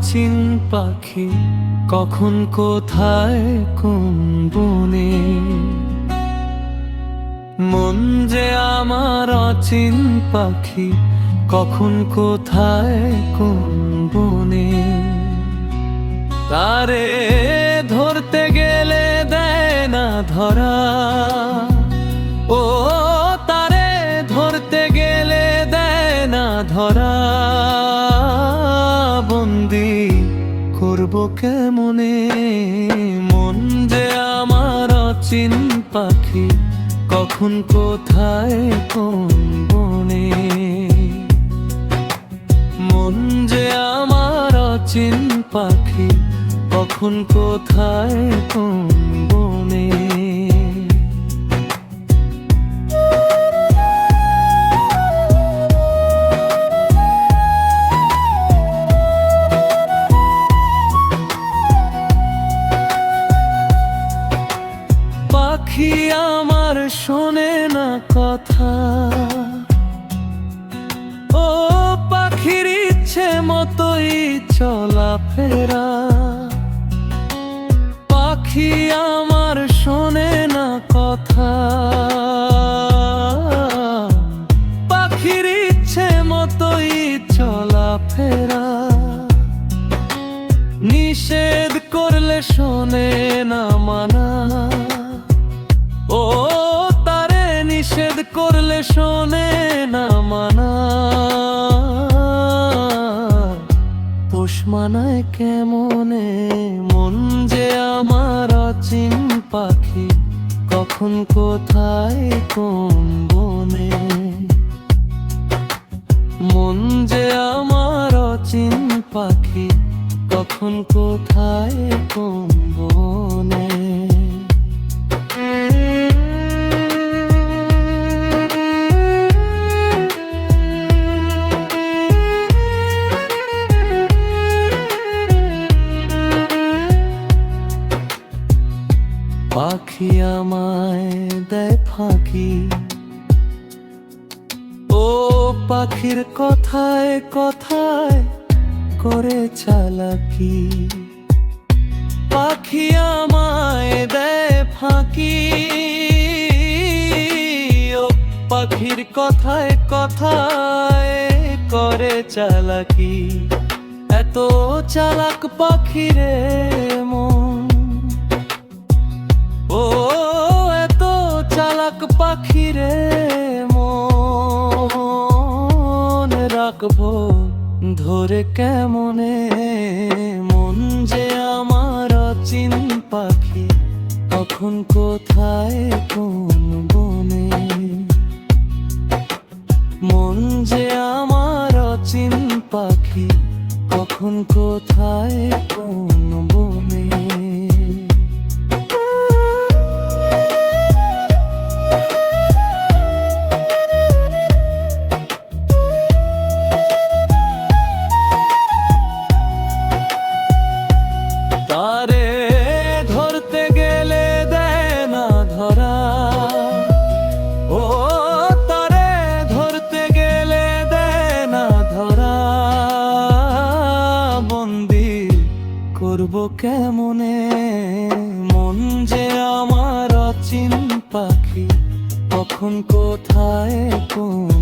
অচিন পাখি কখন কোথায় কোন বনে। মন যে আমার অচিন পাখি কখন কোথায় কোন বনে। তারে ধরতে গেলে দেয় না ধরা, ও তারে ধরতে গেলে দেয় না ধরা। বন্দি করব কেমনে মন যে আমার অচিন পাখি কখন কোথায় কোন বনে। মন যে আমার অচিন পাখি কখন কোথায় কোন বনে। পাখি আমার শোনে না কথা, ও পাখির ইচ্ছে মতোই চলাফেরা। পাখি আমার শোনে না কথা, পাখির ইচ্ছে মতোই চলাফেরা। নিষেধ করলে শোনে না মানা, ও তারে নিষেধ করলে শোনে না মানা। পোষ মানায় কেমনে মন যে আমার অচিন পাখি কখন কোথায় কোন বনে। মন যে আমার অচিন পাখি কখন কোথায় কোন বনে। পাখি আমায় দেয় ফাঁকি, ও পাখির কথায় কথায় করে চালাকি। পাখি আমায় দেয় ফাঁকি, ও পাখির কথায় কথায় করে চালাকি। এত চালাক পাখিরে মন, ও এত চালাক পাখিরে মন রাখবো ধরে কেমনে। মন যে আমার অচিন পাখি কখন কোথায় কোন বনে। মন যে আমার অচিন পাখি কখন কোথায় কোন বনে। তারে ধরতে গেলে দেয় না ধরা, ও তারে ধরতে গেলে দেয় না ধরা। বন্দি করব কেমনে মন যে আমার অচিন পাখি কখন কোথায় কোন